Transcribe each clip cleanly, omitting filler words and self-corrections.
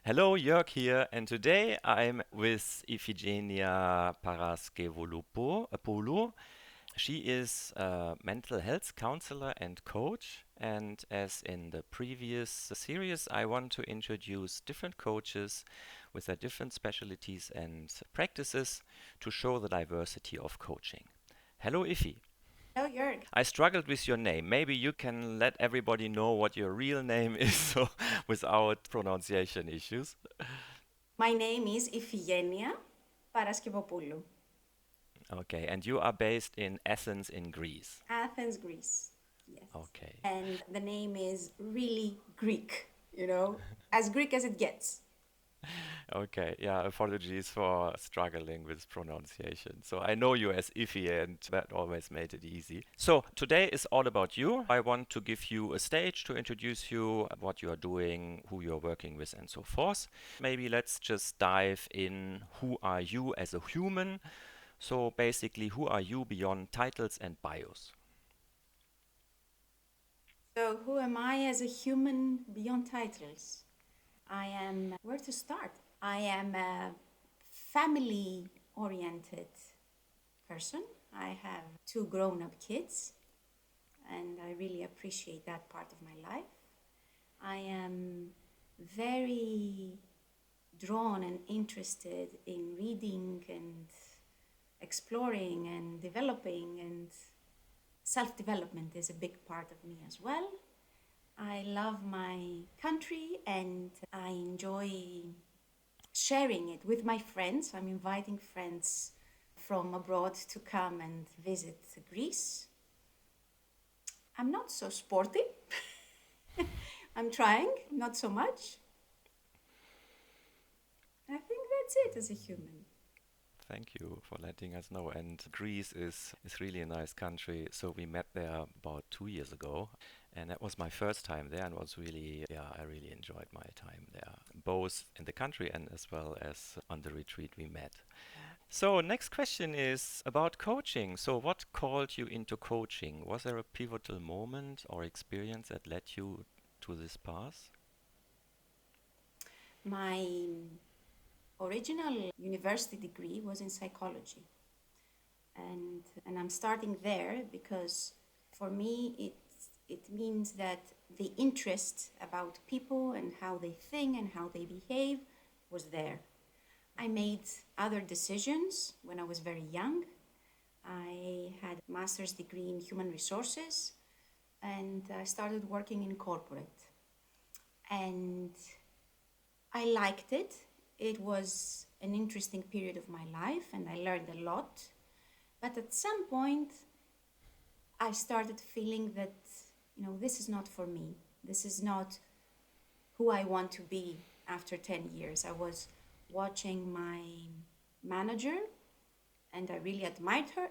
Hello, Jörg here, and today I'm with Ifigeneia Paraskevopoulou. She is a mental health counselor and coach, and as in the previous series, I want to introduce different coaches with their different specialties and practices to show the diversity of coaching. Hello, Ifi. Hello, Joerg. I struggled with your name. Maybe you can let everybody know what your real name is so without pronunciation issues. My name is Ifigeneia Paraskevopoulou, Okay, and you are based in Athens in Greece. Athens, Greece. Yes. Okay. And the name is really Greek, as Greek as it gets. Okay, yeah, apologies for struggling with pronunciation. So I know you as Iffy, and that always made it easy. So today is all about you. I want to give you a stage to introduce you, what you are doing, who you're working with, and so forth. Maybe let's just dive in. Who are you as a human? So basically, who are you beyond titles and bios? So, who am I as a human beyond titles? I am, where to start? I am a family oriented person. I have two grown up kids, and I really appreciate that part of my life. I am very drawn and interested in reading and exploring and developing, and self development is a big part of me as well. I love my country and I enjoy sharing it with my friends. I'm inviting friends from abroad to come and visit Greece. I'm not so sporty. I'm trying, not so much. I think that's it as a human. Thank you for letting us know. And Greece is really a nice country. So we met there about 2 years ago. And that was my first time there and was really, yeah, I really enjoyed my time there, both in the country and as well as on the retreat we met. So next question is about coaching. So what called you into coaching? Was there a pivotal moment or experience that led you to this path? My original university degree was in psychology, and I'm starting there because for me it means that the interest about people and how they think and how they behave was there. I made other decisions when I was very young. I had a master's degree in human resources and I started working in corporate, and I liked it. It was an interesting period of my life and I learned a lot. But at some point, I started feeling that, this is not for me. This is not who I want to be after 10 years. I was watching my manager and I really admired her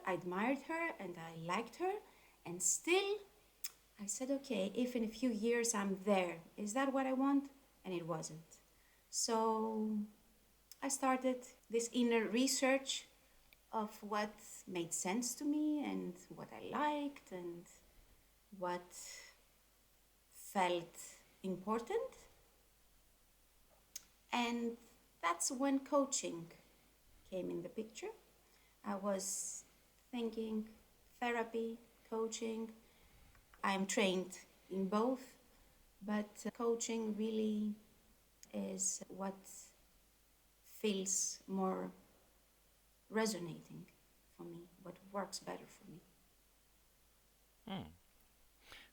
and I liked her. And still, I said, okay, if in a few years I'm there, is that what I want? And it wasn't. So I started this inner research of what made sense to me and what I liked and what felt important. And that's when coaching came in the picture. I was thinking therapy, coaching. I am trained in both, but coaching really is what feels more resonating for me, what works better for me. Hmm.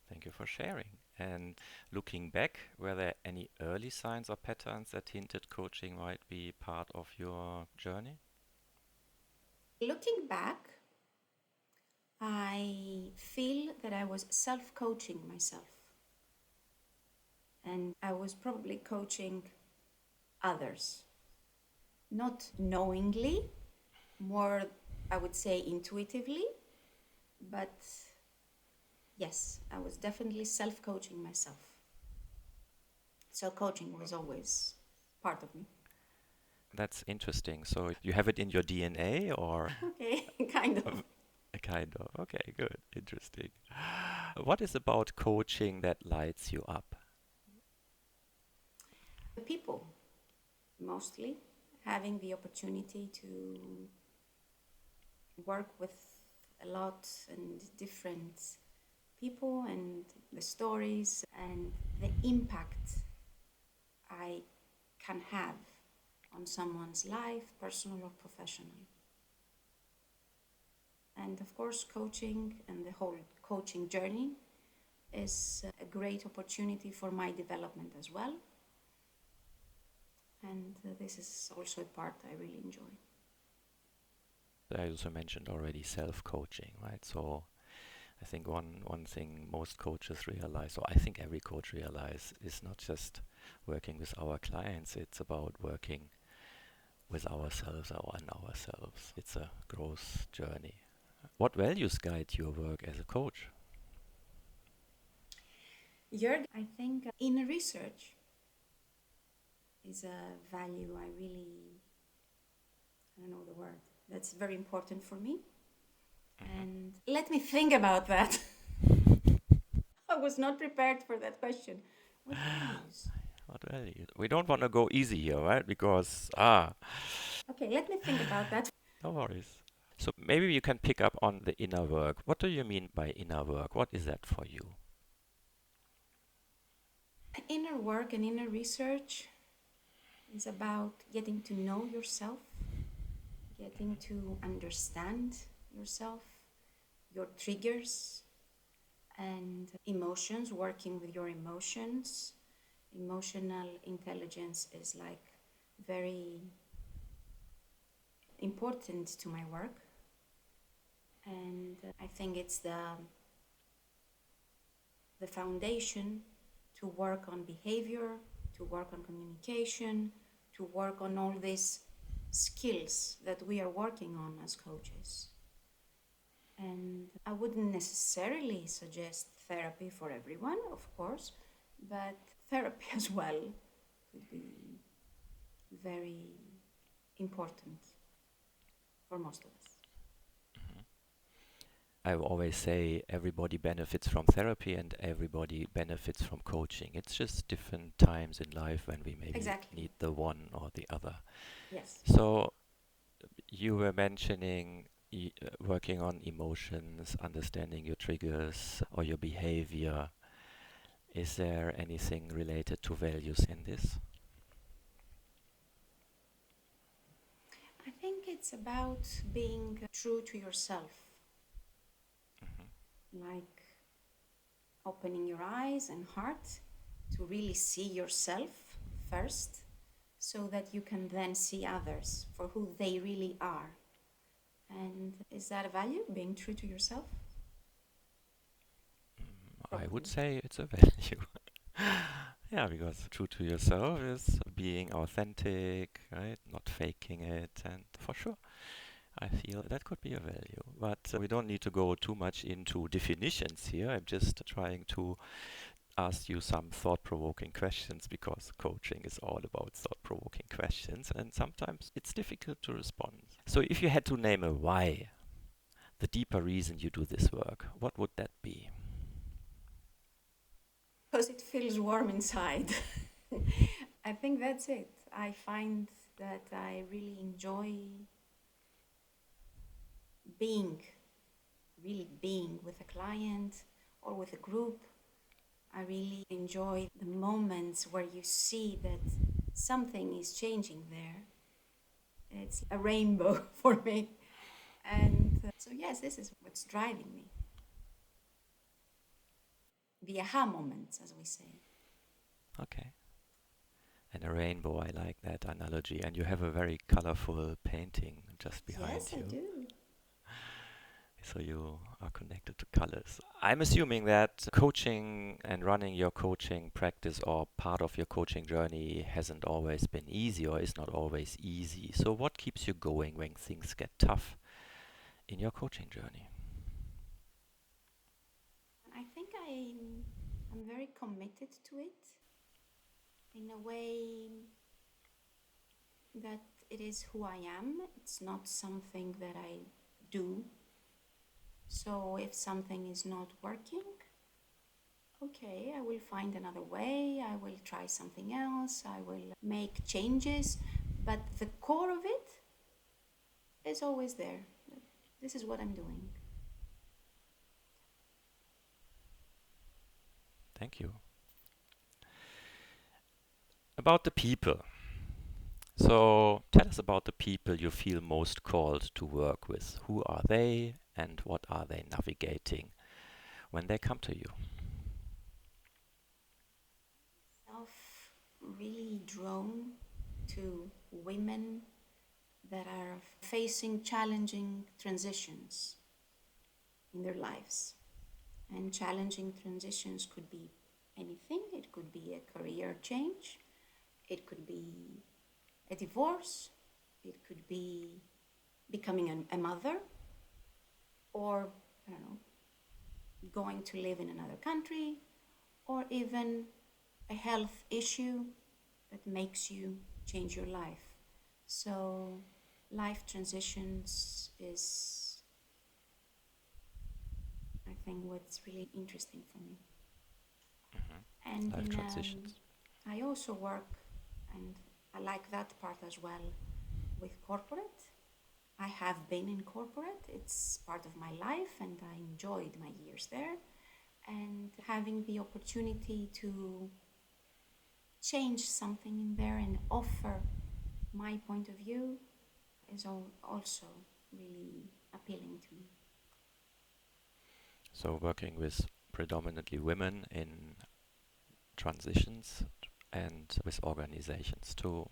Thank you for sharing. And looking back, were there any early signs or patterns that hinted coaching might be part of your journey? Looking back, I feel that I was self coaching myself and I was probably coaching others, not knowingly, more I would say intuitively, but yes, I was definitely self coaching myself. So coaching was always part of me. That's interesting. So you have it in your DNA or Okay, kind of. kind of? Okay, good. Interesting. What is about coaching that lights you up? The people. mostly, having the opportunity to work with a lot and different people and the stories and the impact I can have on someone's life, personal or professional. And of course, coaching and the whole coaching journey is a great opportunity for my development as well. And this is also a part I really enjoy. I also mentioned already self-coaching, right? So I think one thing most coaches realize, or I think every coach realize, is not just working with our clients, it's about working with ourselves or on ourselves. It's a growth journey. What values guide your work as a coach? Joerg, I think inner research is a value I don't know the word, that's very important for me. And let me think about that. I was not prepared for that question. What values? What values? We don't want to go easy here, right? Because, Okay, let me think about that. no worries. So maybe you can pick up on the inner work. What do you mean by inner work? What is that for you? Inner work and inner research is about getting to know yourself, getting to understand yourself, your triggers and emotions, working with your emotions. Emotional intelligence is like very important to my work. And I think it's the foundation to work on behavior, to work on communication, to work on all these skills that we are working on as coaches. And I wouldn't necessarily suggest therapy for everyone, of course, but therapy as well could be very important for most of us. I always say everybody benefits from therapy and everybody benefits from coaching. It's just different times in life when we maybe need the one or the other. Yes. So you were mentioning working on emotions, understanding your triggers or your behavior. Is there anything related to values in this? I think it's about being true to yourself. Like opening your eyes and heart to really see yourself first, so that you can then see others for who they really are. And is that a value, being true to yourself? I would say it's a value. Yeah, because true to yourself is being authentic, right? Not faking it, and for sure, I feel that could be a value. But we don't need to go too much into definitions here. I'm just trying to ask you some thought-provoking questions because coaching is all about thought-provoking questions, and sometimes it's difficult to respond. So if you had to name a why, the deeper reason you do this work, what would that be? Because it feels warm inside. I think that's it. I find that I really enjoy really being with a client or with a group. I really enjoy the moments where you see that something is changing there. It's a rainbow for me. And so yes, this is what's driving me. The aha moments, as we say. Okay. And a rainbow, I like that analogy. And you have a very colorful painting just behind Yes, you. I do. So you are connected to colors. I'm assuming that coaching and running your coaching practice or part of your coaching journey hasn't always been easy or is not always easy. So what keeps you going when things get tough in your coaching journey? I think I'm very committed to it in a way that it is who I am. It's not something that I do. So if something is not working, okay, I will find another way, I will try something else, I will make changes, but the core of it is always there. This is what I'm doing. Thank you. About the people. So tell us about the people you feel most called to work with. Who are they and what are they navigating when they come to you? Self really drawn to women that are facing challenging transitions in their lives. And challenging transitions could be anything. It could be a career change, it could be a divorce, it could be becoming a mother, or I don't know, going to live in another country, or even a health issue that makes you change your life. So life transitions is, I think, what's really interesting for me. And Life transitions. I also work, and I like that part as well, with corporate. I have been in corporate, it's part of my life, and I enjoyed my years there. And having the opportunity to change something in there and offer my point of view is also really appealing to me. So working with predominantly women in transitions and with organizations too.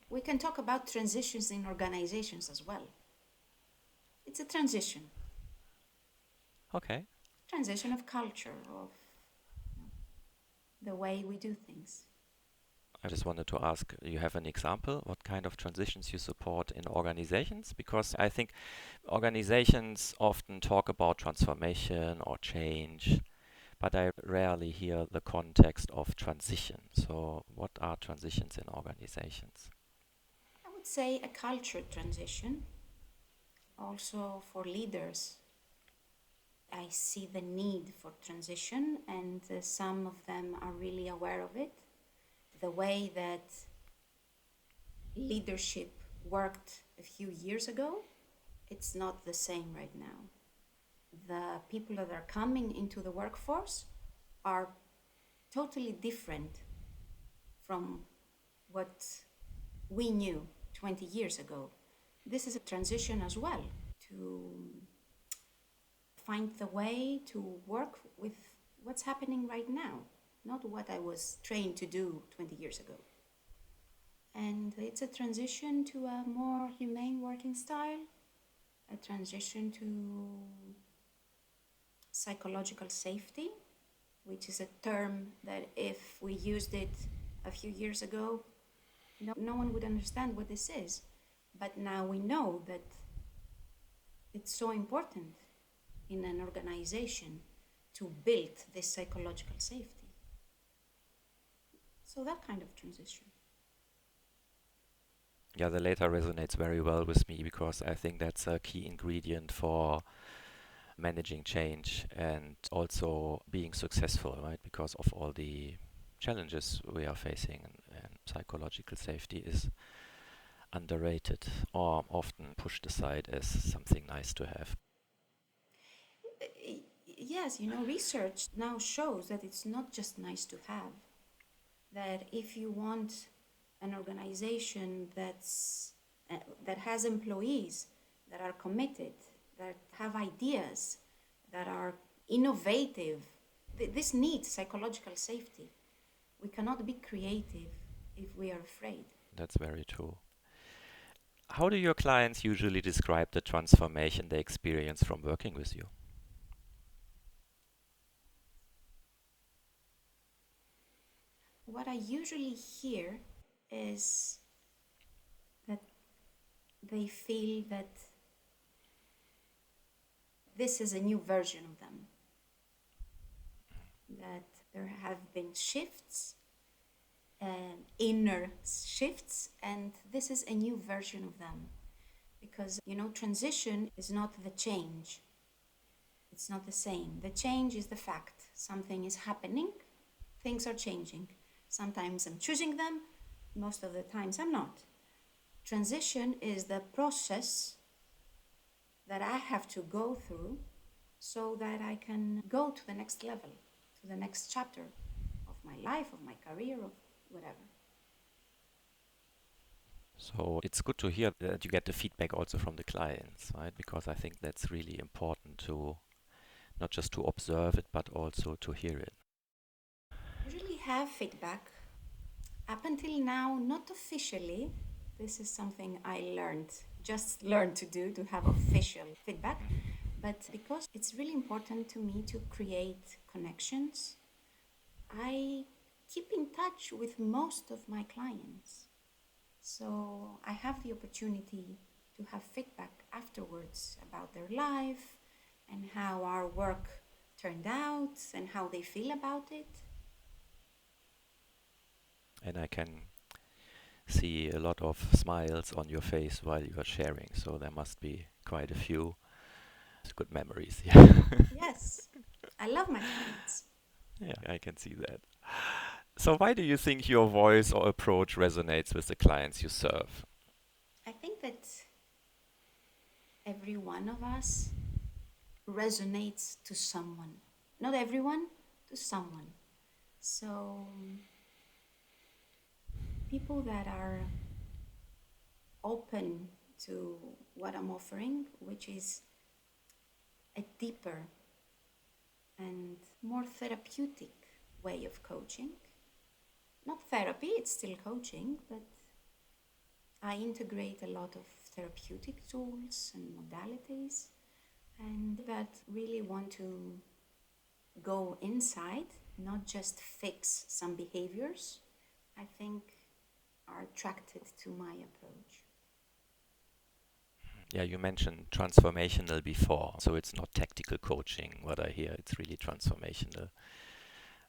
We can talk about transitions in organizations as well. It's a Okay. transition of culture, of the way we do things. I just wanted to ask, you have an example? What kind of transitions you support in organizations? Because I think organizations often talk about transformation or change, but I rarely hear the context of transition. So what are transitions in organizations? I would say a culture transition, also for leaders. I see the need for transition, and some of them are really aware of it. The way that leadership worked a few years ago, it's not the same right now. The people that are coming into the workforce are totally different from what we knew 20 years ago. This is a transition as well, to find the way to work with what's happening right now, not what I was trained to do 20 years ago. And it's a transition to a more humane working style, a transition to psychological safety, which is a term that if we used it a few years ago, no one would understand what this is. But now we know that it's so important in an organization to build this psychological safety. So that kind of transition. Yeah, the latter resonates very well with me because I think that's a key ingredient for managing change and also being successful, right? Because of all the challenges we are facing, and psychological safety is underrated or often pushed aside as something nice to have. Yes, research now shows that it's not just nice to have, that if you want an organization that has employees that are committed, that have ideas, that are innovative, this needs psychological safety. We cannot be creative if we are afraid. That's very true. How do your clients usually describe the transformation they experience from working with you? What I usually hear is that they feel that this is a new version of them, that there have been shifts, inner shifts, and this is a new version of them. Because, transition is not the change. It's not the same. The change is the fact. something is happening, things are changing. Sometimes I'm choosing them, most of the times I'm not. Transition is the process that I have to go through so that I can go to the next level, to the next chapter of my life, of my career, of whatever. So it's good to hear that you get the feedback also from the clients, right? Because I think that's really important to not just to observe it, but also to hear it. Usually have feedback. Up until now, not officially. This is something I just learned to do, to have official feedback. But because it's really important to me to create connections, I keep in touch with most of my clients. So I have the opportunity to have feedback afterwards about their life and how our work turned out and how they feel about it. And I can see a lot of smiles on your face while you are sharing, so there must be quite a few good memories. Yeah. Yes, I love my clients. Yeah, I can see that. So why do you think your voice or approach resonates with the clients you serve? I think that every one of us resonates to someone. Not everyone, to someone. So people that are open to what I'm offering, which is a deeper and more therapeutic way of coaching. Not therapy, it's still coaching, but I integrate a lot of therapeutic tools and modalities, and that really want to go inside, not just fix some behaviors, I think are attracted to my approach. Yeah, you mentioned transformational before, so it's not tactical coaching, what I hear, it's really transformational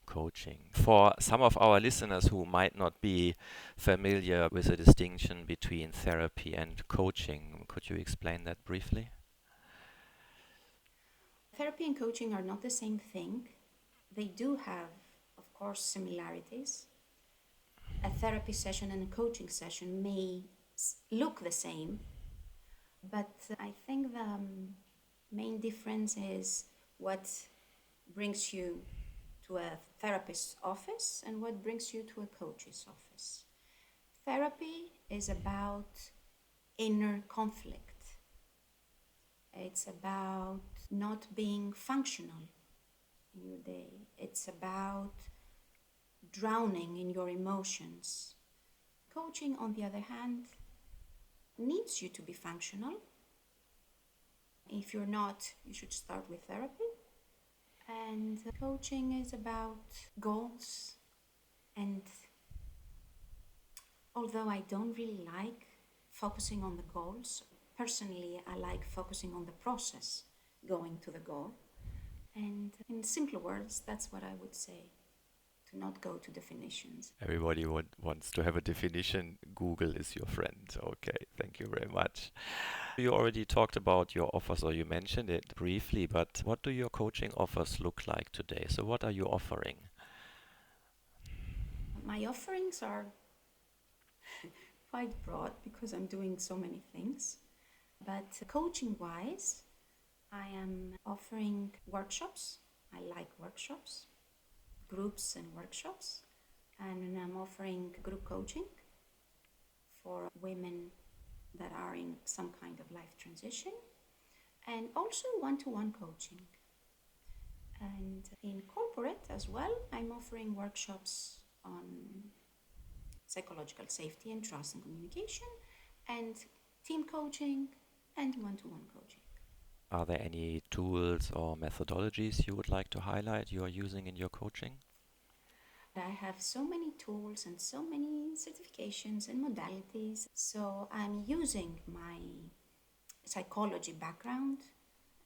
coaching. For some of our listeners who might not be familiar with the distinction between therapy and coaching, could you explain that briefly? Therapy and coaching are not the same thing. They do have, of course, similarities. A therapy session and a coaching session may look the same, but I think the main difference is what brings you to a therapist's office and what brings you to a coach's office. Therapy is about inner conflict. It's about not being functional in your day. It's about drowning in your emotions. Coaching, on the other hand, needs you to be functional. If you're not, you should start with therapy. And coaching is about goals. And although I don't really like focusing on the goals, personally, I like focusing on the process going to the goal. And in simpler words, that's what I would say, to not go to definitions. Everybody wants to have a definition. Google is your friend. Okay, thank you very much. You already talked about your offers, or you mentioned it briefly, but what do your coaching offers look like today? So what are you offering? My offerings are quite broad because I'm doing so many things. But coaching wise, I am offering workshops. I like workshops, groups and workshops. And I'm offering group coaching for women that are in some kind of life transition, and also one-to-one coaching. And in corporate as well, I'm offering workshops on psychological safety and trust and communication, and team coaching and one-to-one coaching. Are there any tools or methodologies you would like to highlight you are using in your coaching? I have so many tools and so many certifications and modalities. So I'm using my psychology background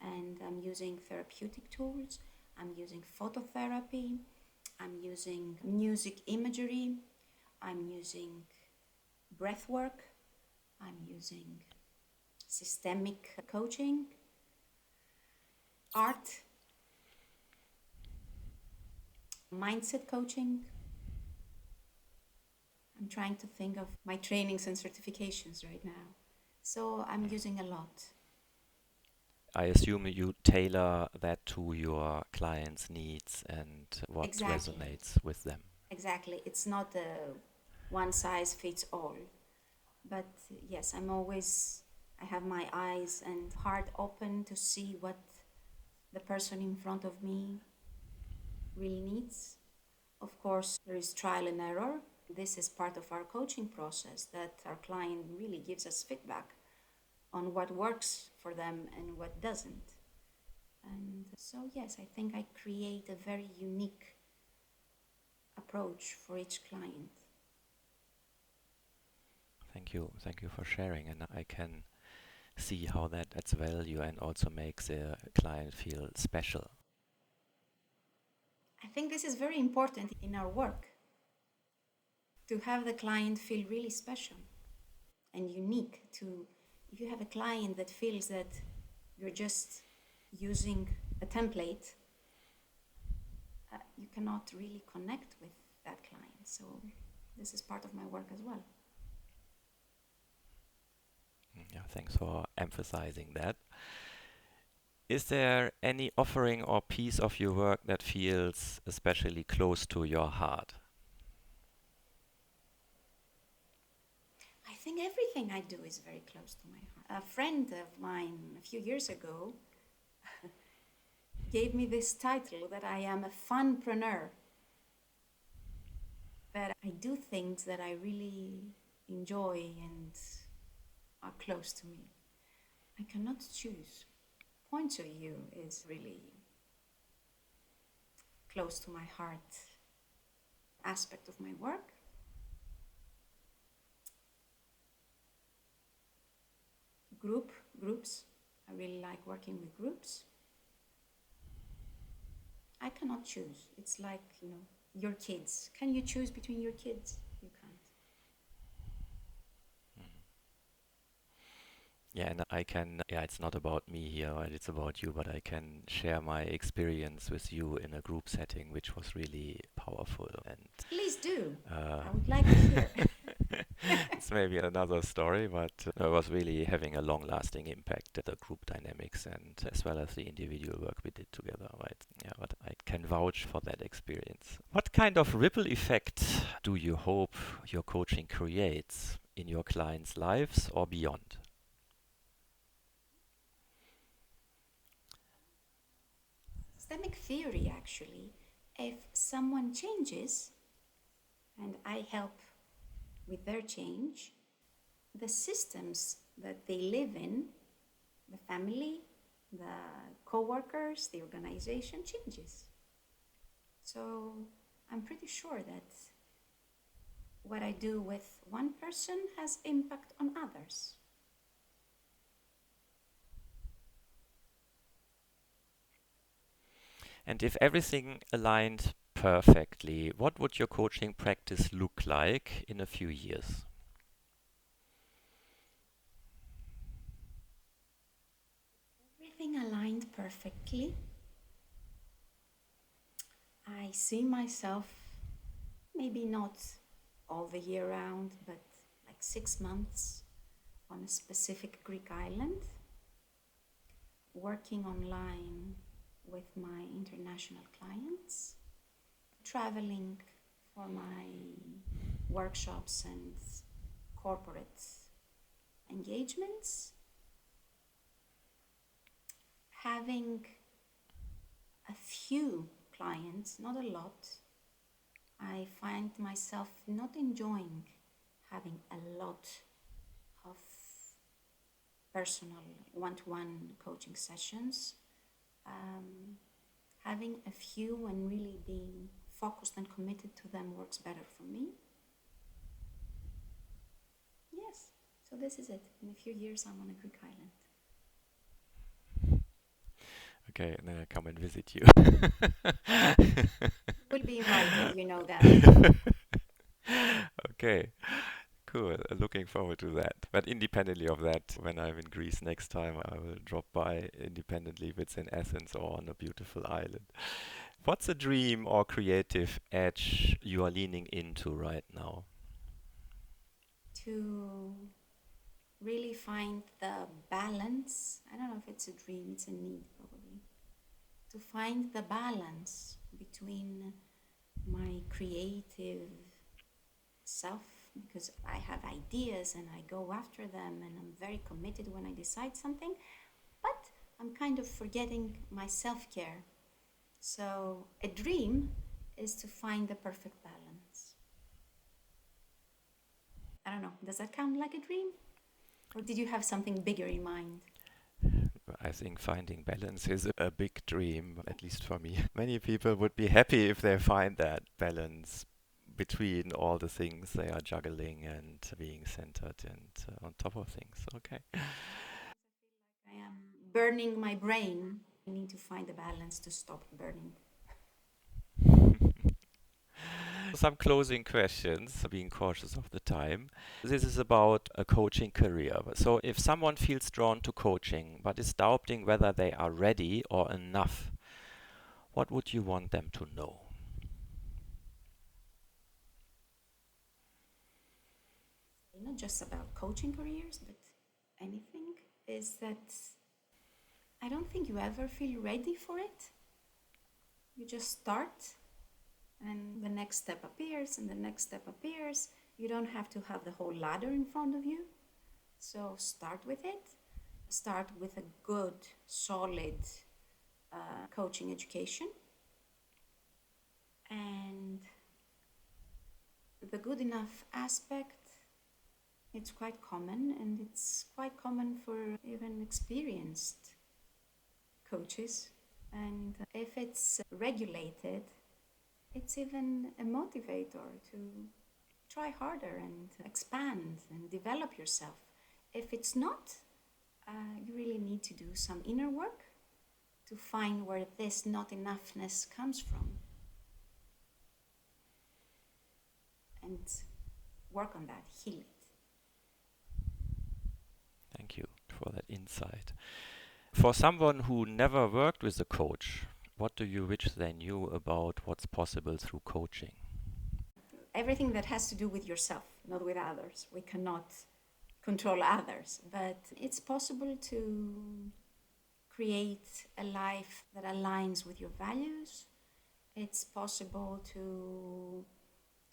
and I'm using therapeutic tools. I'm using phototherapy. I'm using music imagery. I'm using breath work. I'm using systemic coaching, art. mindset coaching. I'm trying to think of my trainings and certifications right now. So I'm using a lot. I assume you tailor that to your clients' needs and what Exactly. resonates with them. Exactly. It's not a one size fits all. But yes, I have my eyes and heart open to see what the person in front of me really needs. Of course, there is trial and error. This is part of our coaching process, that our client really gives us feedback on what works for them and what doesn't. And so, yes, I think I create a very unique approach for each client. Thank you for sharing, and I can see how that adds value and also makes a client feel special. I think this is very important in our work, to have the client feel really special and unique. To If you have a client that feels that you're just using a template, you cannot really connect with that client. So this is part of my work as well. Yeah, thanks for emphasizing that. Is there any offering or piece of your work that feels especially close to your heart? I think everything I do is very close to my heart. A friend of mine a few years ago gave me this title, that I am a funpreneur, that I do things that I really enjoy and are close to me. I cannot choose. Point of view is really close to my heart aspect of my work. Groups. I really like working with groups. I cannot choose. It's like, your kids. Can you choose between your kids? You can't. Yeah, and I can, yeah, it's not about me here, right? It's about you, but I can share my experience with you in a group setting, which was really powerful. And Please do. I would like to hear. it's maybe another story, but it was really having a long-lasting impact, the group dynamics and as well as the individual work we did together, right? Yeah, but I can vouch for that experience. What kind of ripple effect do you hope your coaching creates in your clients' lives or beyond? Systemic theory, actually. If someone changes and I help with their change, the systems that they live in, the family, the co-workers, the organization changes. So I'm pretty sure that what I do with one person has impact on others. And if everything aligned perfectly, what would your coaching practice look like in a few years? Everything aligned perfectly. I see myself, maybe not all the year round, but like 6 months on a specific Greek island, working online with my international clients, traveling for my workshops and corporate engagements, having a few clients, not a lot. I find myself not enjoying having a lot of personal one-to-one coaching sessions. Having a few and really being focused and committed to them works better for me. Yes, so this is it. In a few years, I'm on a Greek island. Okay, and then I come and visit you. Will be invited, you know that. Okay, cool. Looking forward to that. But independently of that, when I'm in Greece next time, I will drop by independently if it's in Athens or on a beautiful island. What's a dream or creative edge you are leaning into right now? To really find the balance. I don't know if it's a dream, it's a need probably. To find the balance between my creative self, because I have ideas and I go after them and I'm very committed when I decide something, but I'm kind of forgetting my self-care. So a dream is to find the perfect balance. I don't know, does that count like a dream? Or did you have something bigger in mind? I think finding balance is a big dream, at least for me. Many people would be happy if they find that balance between all the things they are juggling and being centered and on top of things. Okay. I am burning my brain. I need to find a balance to stop burning. Some closing questions, being cautious of the time. This is about a coaching career. So, if someone feels drawn to coaching but is doubting whether they are ready or enough, what would you want them to know? Not just about coaching careers, but anything, is that I don't think you ever feel ready for it. You just start, and the next step appears, and the next step appears. You don't have to have the whole ladder in front of you. So start with it. Start with a good, solid coaching education. And the good enough aspect, it's quite common, and it's quite common for even experienced coaches. And if it's regulated, it's even a motivator to try harder and expand and develop yourself. If it's not, you really need to do some inner work to find where this not enoughness comes from and work on that, heal it. Thank you for that insight. For someone who never worked with a coach, what do you wish they knew about what's possible through coaching? Everything that has to do with yourself, not with others. We cannot control others, but it's possible to create a life that aligns with your values. It's possible to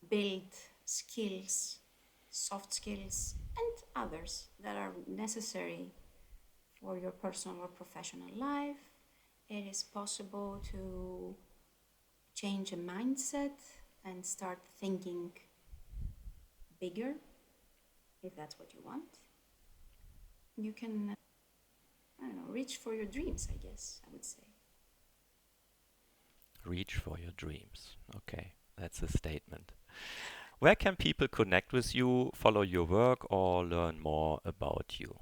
build skills, soft skills, and others that are necessary for your personal or professional life. It is possible to change a mindset and start thinking bigger, if that's what you want. You can, reach for your dreams, I guess, I would say. Reach for your dreams. Okay, that's a statement. Where can people connect with you, follow your work, or learn more about you?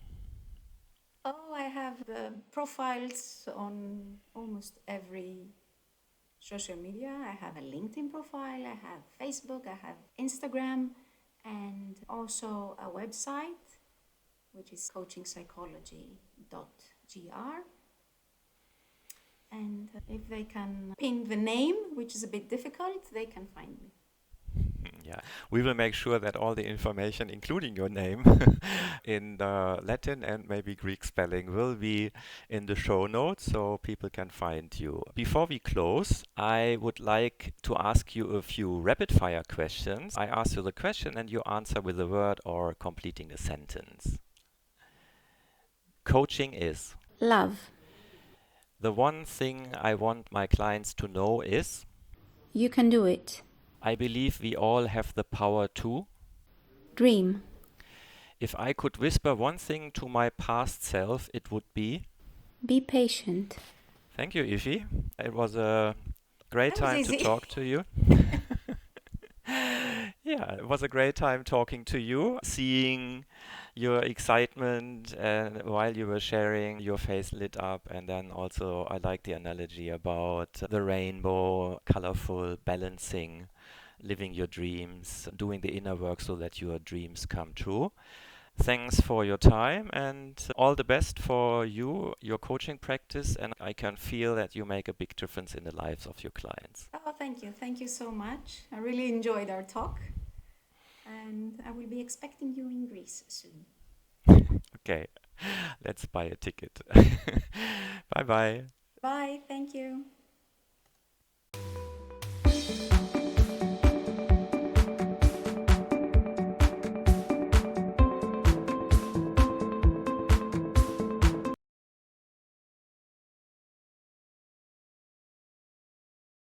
Oh, I have profiles on almost every social media. I have a LinkedIn profile, I have Facebook, I have Instagram, and also a website, which is coachingpsychology.gr. And if they can ping the name, which is a bit difficult, they can find me. Yeah, we will make sure that all the information, including your name, in the Latin and maybe Greek spelling, will be in the show notes so people can find you. Before we close, I would like to ask you a few rapid fire questions. I ask you the question and you answer with a word or completing a sentence. Coaching is? Love. The one thing I want my clients to know is? You can do it. I believe we all have the power to? Dream. If I could whisper one thing to my past self, it would be? Be patient. Thank you, Ifi. It was a great time to talk to you. Yeah, it was a great time talking to you, seeing your excitement and while you were sharing, your face lit up. And then also I like the analogy about the rainbow, colorful, balancing, living your dreams, doing the inner work so that your dreams come true. Thanks for your time and all the best for you, your coaching practice. And I can feel that you make a big difference in the lives of your clients. Oh, thank you. Thank you so much. I really enjoyed our talk. And I will be expecting you in Greece soon. Okay, let's buy a ticket. Bye bye. Bye. Thank you.